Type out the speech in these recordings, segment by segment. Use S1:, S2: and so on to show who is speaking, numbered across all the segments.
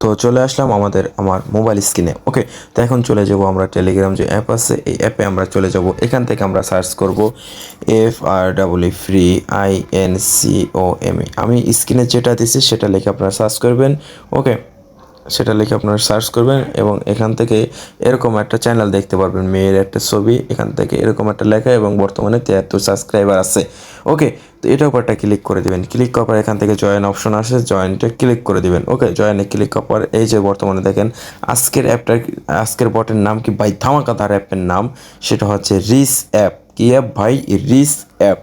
S1: তো চলে আসলাম আমার মোবাইল স্ক্রিনে। ওকে, তো এখন চলে যাব আমরা টেলিগ্রাম যে অ্যাপ আছে এই অ্যাপে আমরা চলে যাব। এখান থেকে আমরা সার্চ করব FREE ফ্রি INCOME। আমি স্ক্রিনে যেটা দিছি সেটা লিখে আপনারা সার্চ করবেন। ওকে, সেটা লিখে আপনারা সার্চ করবেন এবং এখান থেকে এরকম একটা চ্যানেল দেখতে পারবেন, মেয়ের একটা ছবি, এখান থেকে এরকম একটা লেখা এবং বর্তমানে 73 সাবস্ক্রাইবার আছে। ওকে, তো এটার উপর একটা ক্লিক করে দিবেন। ক্লিক করার পর এখান থেকে জয়েন অপশন আসে, জয়েন্টে ক্লিক করে দিবেন। ওকে, জয়েনে ক্লিক করার পর এই যে বর্তমানে দেখেন আজকের বটের নাম কি ভাই, ধামাকাদার অ্যাপের নাম, সেটা হচ্ছে রিস অ্যাপ। কি অ্যাপ ভাই? রিস অ্যাপ।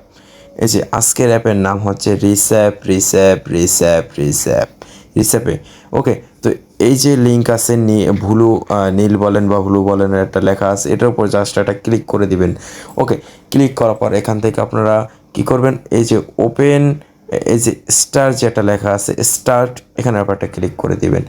S1: এই যে আজকের অ্যাপের নাম হচ্ছে রিসঅ্যাপে। ওকে, তো এই যে লিঙ্ক আছে নীল বলেন বা ব্লু বলেন একটা লেখা আছে, এটার উপর জাস্ট একটা ক্লিক করে দিবেন। ওকে, ক্লিক করার পর এখান থেকে আপনারা কি করবেন, এই যে ওপেন, এই যে স্টার যেটা লেখা আছে স্টার্ট, এখানে একটা ক্লিক করে দিবেন।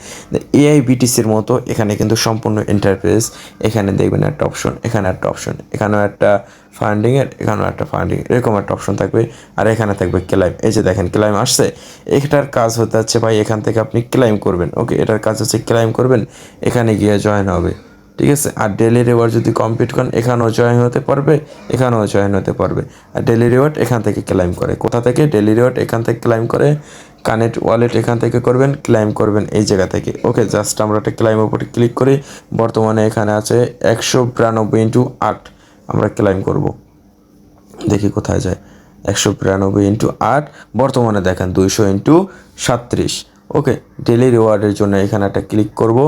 S1: AIBTCর মতো এখানে কিন্তু সম্পূর্ণ ইন্টারফেস। এখানে দেখবেন একটা অপশন, এখানে একটা অপশন, এখানেও একটা ফান্ডিংয়ের, এখানেও একটা ফান্ডিং, এরকম একটা অপশন থাকবে। আর এখানে থাকবে ক্লাইম। এই যে দেখেন ক্লাইম আসছে। এটার কাজ হতে যাচ্ছে ভাই, এখান থেকে আপনি ক্লাইম করবেন। ওকে, এটার কাজ হচ্ছে ক্লাইম করবেন, এখানে গিয়ে জয়েন হবে। ঠিক আছে, আর ডেলি রিওয়ার্ড যদি কমপ্লিট করেন এখানেও জয়েন হতে পারবে, এখানেও জয়েন হতে পারবে। আর ডেলি রিওয়ার্ড এখান থেকে ক্লাইম করে, কোথা থেকে? ডেলি রিওয়ার্ড এখান থেকে ক্লাইম করে, কানেক্ট ওয়ালেট এখান থেকে করবেন, ক্লাইম করবেন এই জায়গা থেকে। ওকে, জাস্ট আমরা একটা ক্লাইমের উপরে ক্লিক করি। বর্তমানে এখানে আছে 192 × 8, আমরা ক্লাইম করব। দেখি কোথায় যায়। 192 × 8, বর্তমানে দেখেন 200 × 37। ওকে, ডেলি রিওয়ার্ডের জন্য এখানে একটা ক্লিক করব।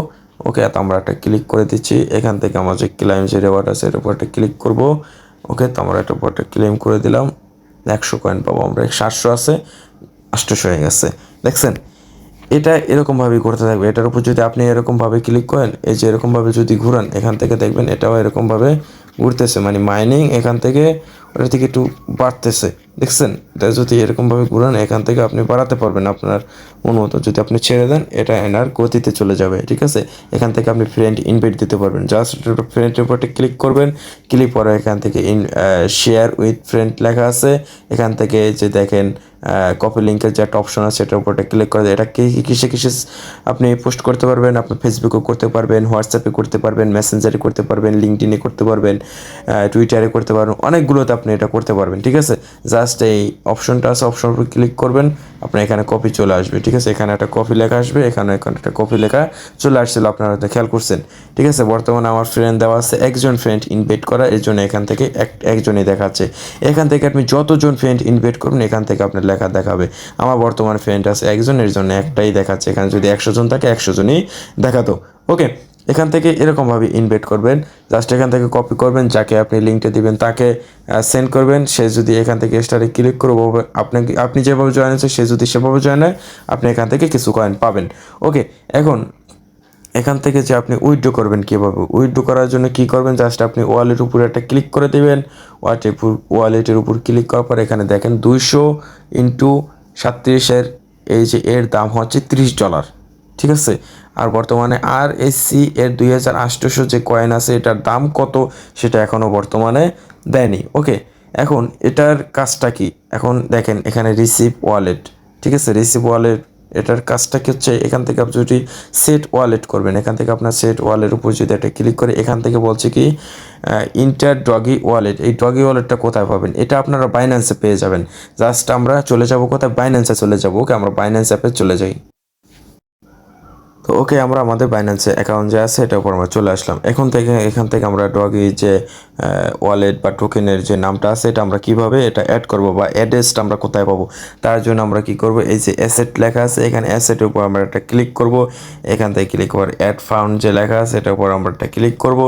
S1: ওকে, তো আমরা একটা ক্লিক করে দিচ্ছি। এখান থেকে আমার যে ক্লাইম যে রিওয়ার্ড আছে এর উপর একটা ক্লিক করব। ওকে, তো আমরা একটা উপর একটা ক্লেম করে দিলাম। 100 কয়েন পাবো আমরা। 700 আছে, 800 হয়ে গেছে। দেখছেন, এটা এরকমভাবেই করতে থাকবে। এটার উপর যদি আপনি এরকমভাবে ক্লিক করেন, এই যে এরকমভাবে যদি ঘুরান, এখান থেকে দেখবেন এটাও এরকমভাবে ঘুরতেছে, মানে মাইনিং এখান থেকে ওটা থেকে একটু বাড়তেছে। দেখছেন, এটা যদি এরকমভাবে ঘুরান এখান থেকে আপনি বাড়াতে পারবেন আপনার মতো। যদি আপনি ছেড়ে দেন এটা এনার গতিতে চলে যাবে। ঠিক আছে, এখান থেকে আপনি ফ্রেন্ড ইনভাইট দিতে পারবেন। জাস্ট ফ্রেন্ডের উপরে ক্লিক করবেন। ক্লিক করে এখান থেকে শেয়ার উইথ ফ্রেন্ড লেখা আছে, এখান থেকে যে দেখেন কপি লিঙ্কের যে একটা অপশন আছে সেটার উপরে ক্লিক করে এটা কিসে আপনি পোস্ট করতে পারবেন। আপনি ফেসবুকে করতে পারবেন, হোয়াটসঅ্যাপে করতে পারবেন, মেসেঞ্জারে করতে পারবেন, লিঙ্কডইনে করতে পারবেন, টুইটারে করতে পারবেন, অনেকগুলোতে আপনি এটা করতে পারবেন। ঠিক আছে, জাস্ট এই অপশনটা আছে, অপশন উপর ক্লিক করবেন, আপনার এখানে কপি চলে আসবে। ঠিক আছে, এখানে একটা কপি লেখা আসবে, এখানে একটা কপি লেখা চলে আসছিল, আপনারা হয়তো খেয়াল করছেন। ঠিক আছে, বর্তমানে আমার ফ্রেন্ড দেওয়া আছে একজন ফ্রেন্ড ইনভাইট করা, এর জন্য এখান থেকে একজনই দেখাচ্ছে। এখান থেকে আপনি যতজন ফ্রেন্ড ইনভাইট করবেন এখান থেকে আপনার লেখা দেখাবে। আমার বর্তমান ফ্রেন্ড আছে একজনের জন্য একটাই দেখাচ্ছে। এখানে যদি 100 জন থাকে 100 জনই দেখাতো। ওকে, এখান থেকে এরকমভাবে ইনভাইট করবেন। জাস্ট এখান থেকে কপি করবেন, যাকে আপনি লিঙ্কটা দিবেন তাকে সেন্ড করবেন। সে যদি এখান থেকে স্টারে ক্লিক করবো, আপনি যেভাবে জয়েন হচ্ছে সে যদি সেভাবে জয়েন হয়, আপনি এখান থেকে কিছু কয়েন পাবেন। ওকে, এখন এখান থেকে যে আপনি উইথড্র করবেন কীভাবে, উইথড্র করার জন্য কী করবেন, জাস্ট আপনি ওয়ালেটের উপরে একটা ক্লিক করে দেবেন। ওয়ালেটের উপর ক্লিক করার পর এখানে দেখেন 200 × 37 এই যে এর দাম হচ্ছে $30। ঠিক আছে, আর বর্তমানে RSC এর 2800 যে কয়েন আছে এটার দাম কত সেটা এখনও বর্তমানে দেয়নি। ওকে, এখন এটার কাজটা কি, এখন দেখেন এখানে রিসিভ ওয়ালেট। ঠিক আছে, রিসিভ ওয়ালেট এটার কাজটা কি হচ্ছে, এখান থেকে আপনি যদি সেট ওয়ালেট করবেন, এখান থেকে আপনার সেট ওয়ালেট উপর যদি একটা ক্লিক করে এখান থেকে বলছে কি ইন্টার ডগি ওয়ালেট। এই ডগি ওয়ালেটটা কোথায় পাবেন, এটা আপনারা বাইন্যান্সে পেয়ে যাবেন। জাস্ট আমরা চলে যাব কোথায়, বাইন্যান্সে চলে যাব। ওকে, আমরা বাইন্যান্স অ্যাপে চলে যাই। তো ওকে, আমরা আমাদের বাইন্যান্সে অ্যাকাউন্ট যে আছে এটার উপর আমরা চলে আসলাম। এখান থেকে আমরা ডগি যে ওয়ালেট বা টোকেনের যে নামটা আছে এটা আমরা কিভাবে এটা অ্যাড করব বা অ্যাড্রেসটা আমরা কোথায় পাবো, তার জন্য আমরা কি করব, এই যে অ্যাসেট লেখা আছে এখানে অ্যাসেটের উপর আমরা একটা ক্লিক করব। এখান থেকে ক্লিক করার অ্যাড ফাউন্ড যে লেখা আছে এটার উপর আমরা একটা ক্লিক করব।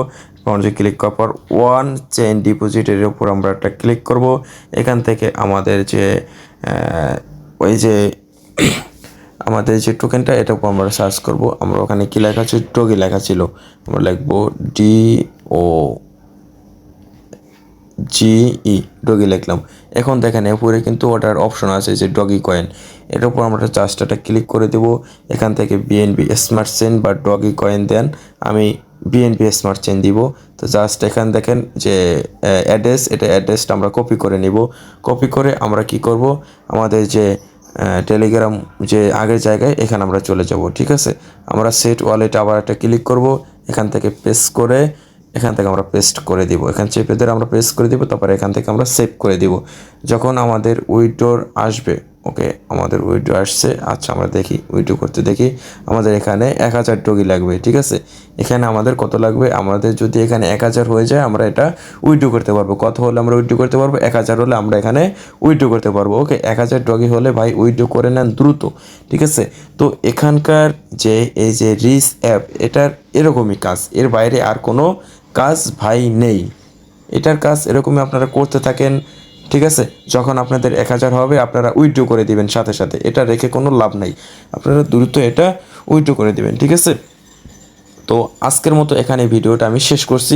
S1: ফাউন্ডে ক্লিক করার পর ওয়ান চেইন ডিপোজিটের উপর আমরা একটা ক্লিক করব। এখান থেকে আমাদের যে ওই যে আমাদের যে টোকেনটা এটার উপর আমরা সার্চ করব। আমরা ওখানে কী লেখা আছে, ডগি লেখা ছিল, আমরা লিখবো DOGE, ডগি লিখলাম। এখন দেখেন এরপরে কিন্তু ওটার অপশন আছে যে ডগি কয়েন, এটার উপর আমরা জাস্ট একটা ক্লিক করে দেবো। এখান থেকে BNB স্মার্ট চেইন বা ডগি কয়েন দেন, আমি BNB স্মার্ট চেইন দিব। তো জাস্ট এখান দেখেন যে অ্যাড্রেস, এটা অ্যাড্রেসটা আমরা কপি করে নিব। কপি করে আমরা কি করব, আমাদের যে টেলিগ্রাম যে আগের জায়গায় এখানে আমরা চলে যাব। ঠিক আছে, আমরা সেট ওয়ালেটে আবার একটা ক্লিক করব, এখান থেকে পেস্ট করে এখান থেকে আমরা পেস্ট করে দিব, এখান চেপে ধরে আমরা পেস্ট করে দিব, তারপরে এখান থেকে আমরা সেভ করে দিব। যখন আমাদের উইথড্রর আসবে, ওকে আমাদের উইথড্র আসছে, আচ্ছা আমরা দেখি উইথড্র করতে, দেখি আমাদের এখানে 1000 টগি লাগবে। ঠিক আছে, এখানে আমাদের কত লাগবে, আমাদের যদি এখানে 1000 হয়ে যায় আমরা এটা উইথড্র করতে পারবো। কত হলে আমরা উইথড্র করতে পারবো, 1000 হলে আমরা এখানে উইথড্র করতে পারবো। ওকে 1000 টগি হলে ভাই উইথড্র করে নেন দ্রুত। ঠিক আছে, তো এখানকার যে এই যে রিস অ্যাপ, এটার এরকমই কাজ, এর বাইরে আর কোনো কাজ ভাই নেই। এটার কাজ এরকমই আপনারা করতে থাকেন। ঠিক আছে, যখন আপনাদের 1000 হবে আপনারা উইথড্র করে দিবেন সাথে সাথে, এটা রেখে কোনো লাভ নাই, আপনারা দ্রুত এটা উইথড্র করে দিবেন। ঠিক আছে, তো আজকের মতো এখানে ভিডিওটা আমি শেষ করছি।